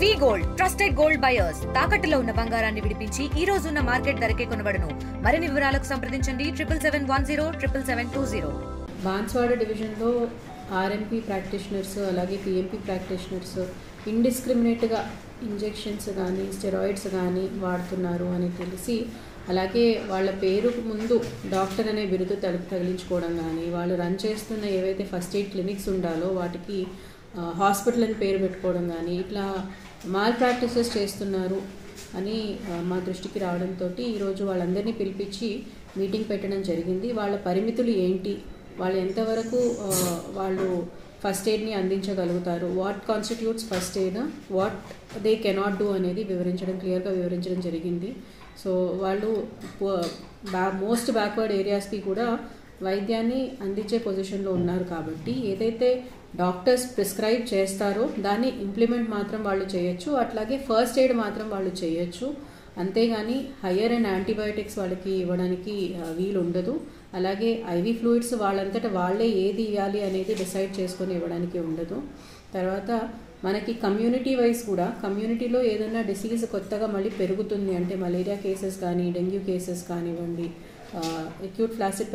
వి gold trusted gold buyers తాకట్టులో ఉన్న బంగారాన్ని విడిపించి ఈ రోజు ఉన్న మార్కెట్ ధరకే కొనబడును. మరిన్ని వివరాలకు సంప్రదించండి 77107720. బాన్స్వాడ డివిజన్లో ఆర్ఎంపీ ప్రాక్టీషనర్స్ అలాగే పిఎంపీ ప్రాక్టీషనర్స్ ఇండిస్క్రిమినేట్గా ఇంజెక్షన్స్ కానీ స్టెరాయిడ్స్ కానీ వాడుతున్నారు అని తెలిసి, అలాగే వాళ్ళ పేరు ముందు డాక్టర్ అనే బిరుదు తగిలించుకోవడం కానీ, వాళ్ళు రన్ చేస్తున్న ఏవైతే ఫస్ట్ ఎయిడ్ క్లినిక్స్ ఉండాలో వాటికి హాస్పిటల్ అని పేరు పెట్టుకోవడం కానీ, ఇట్లా మాల్ ప్రాక్టీసెస్ చేస్తున్నారు అని మా దృష్టికి రావడంతో ఈరోజు వాళ్ళందరినీ పిలిపించి మీటింగ్ పెట్టడం జరిగింది. వాళ్ళ పరిమితులు ఏంటి, వాళ్ళు ఎంతవరకు వాళ్ళు ఫస్ట్ ఎయిడ్ని అందించగలుగుతారు, what constitutes first aid, what they cannot do అనేది క్లియర్గా వివరించడం జరిగింది. సో వాళ్ళు మోస్ట్ బ్యాక్వర్డ్ ఏరియాస్కి కూడా వైద్యాన్ని అందించే పొజిషన్లో ఉన్నారు కాబట్టి ఏదైతే డాక్టర్స్ ప్రిస్క్రైబ్ చేస్తారో దాన్ని ఇంప్లిమెంట్ మాత్రం వాళ్ళు చేయొచ్చు, అట్లాగే ఫస్ట్ ఎయిడ్ మాత్రం వాళ్ళు చేయొచ్చు. అంతేగాని హయ్యర్ అండ్ యాంటీబయాటిక్స్ వాళ్ళకి ఇవ్వడానికి వీలు ఉండదు. అలాగే ఐవీ ఫ్లూయిడ్స్ వాళ్ళంతటా వాళ్ళే ఏది ఇవ్వాలి అనేది డిసైడ్ చేసుకొని ఇవ్వడానికి ఉండదు. తర్వాత మనకి కమ్యూనిటీ వైజ్ కూడా కమ్యూనిటీలో ఏదైనా డిసీజ్ కొత్తగా మళ్ళీ పెరుగుతుంది అంటే మలేరియా కేసెస్ కానీ, డెంగ్యూ కేసెస్ కానివ్వండి, అక్యూట్ ఫ్లాసిడ్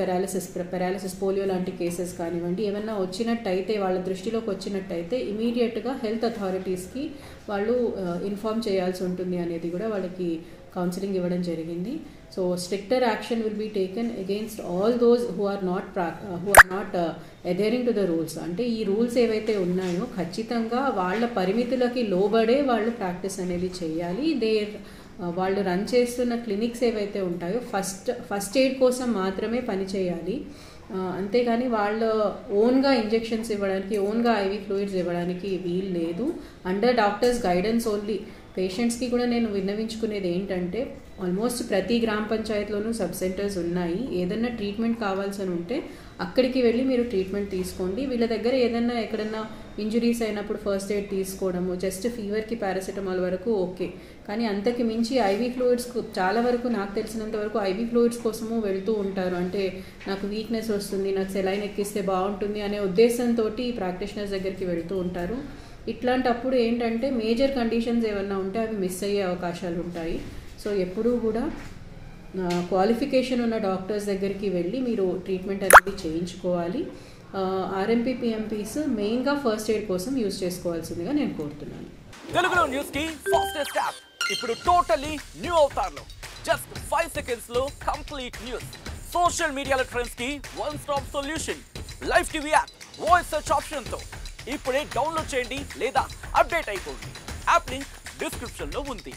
పెరాలిసిస్ పోలియో లాంటి కేసెస్ కానివ్వండి, ఏమన్నా వచ్చినట్టయితే వాళ్ళ దృష్టిలోకి వచ్చినట్టయితే ఇమీడియట్గా హెల్త్ అథారిటీస్కి వాళ్ళు ఇన్ఫార్మ్ చేయాల్సి ఉంటుంది అనేది కూడా వాళ్ళకి కౌన్సిలింగ్ ఇవ్వడం జరిగింది. So stricter action will be taken against all those who are not adhering to the rules. అంటే ఈ రూల్స్ ఏవైతే ఉన్నాయో ఖచ్చితంగా వాళ్ళ పరిమితులకి లోబడే వాళ్ళు ప్రాక్టీస్ అనేది చేయాలి. వాళ్ళు రన్ చేస్తున్న క్లినిక్స్ ఏవైతే ఉంటాయో ఫస్ట్ ఎయిడ్ కోసం మాత్రమే పని చేయాలి. అంతేగాని వాళ్ళ ఓన్గా ఇంజెక్షన్స్ ఇవ్వడానికి, ఓన్గా ఐవీ ఫ్లూయిడ్స్ ఇవ్వడానికి వీలు లేదు. Under doctors guidance only. పేషెంట్స్కి కూడా నేను విన్నవించుకునేది ఏంటంటే, ఆల్మోస్ట్ ప్రతి గ్రామ పంచాయతీలోనూ సబ్ సెంటర్స్ ఉన్నాయి. ఏదన్నా ట్రీట్మెంట్ కావాల్సి ఉంటే అక్కడికి వెళ్ళి మీరు ట్రీట్మెంట్ తీసుకోండి. వీళ్ళ దగ్గర ఏదన్నా ఎక్కడన్నా ఇంజురీస్ అయినప్పుడు ఫస్ట్ ఎయిడ్ తీసుకోవడము, జస్ట్ ఫీవర్కి పారాసిటమాల్ వరకు ఓకే. కానీ అంతకి మించి ఐవీ ఫ్లూయిడ్స్ చాలా వరకు నాకు తెలిసినంత వరకు ఐవీ ఫ్లూయిడ్స్ కోసము వెళ్తూ ఉంటారు. అంటే నాకు వీక్నెస్ వస్తుంది, నాకు సెలైన్ ఎక్కిస్తే బాగుంటుంది అనే ఉద్దేశంతో ప్రాక్టీషనర్స్ దగ్గరికి వెళ్తూ ఉంటారు. ఇట్లాంటప్పుడు ఏంటంటే మేజర్ కండిషన్స్ ఏమన్నా ఉంటే అవి మిస్ అయ్యే అవకాశాలు ఉంటాయి. సో ఎప్పుడూ కూడా క్వాలిఫికేషన్ ఉన్న డాక్టర్స్ దగ్గరికి వెళ్ళి మీరు ట్రీట్మెంట్ అనేది చేయించుకోవాలి. ఆర్ఎంపీ పిఎంపీస్ మెయిన్గా ఫస్ట్ ఎయిడ్ కోసం యూజ్ చేసుకోవాల్సిందిగా నేను కోరుతున్నాను. తెలుగులో న్యూస్ కి ఫాస్టెస్ట్ యాప్ ఇప్పుడు టోటల్లీ న్యూ అవతార్లో జస్ట్ 5 seconds లో కంప్లీట్ న్యూస్, సోషల్ మీడియాలో ట్రెండ్స్ కి one stop solution, live TV app, voice search option తో ఇప్పుడే డౌన్లోడ్ చేయండి లేదా అప్డేట్ అయిపోండి. యాప్ లింక్ డిస్క్రిప్షన్ లో ఉంది.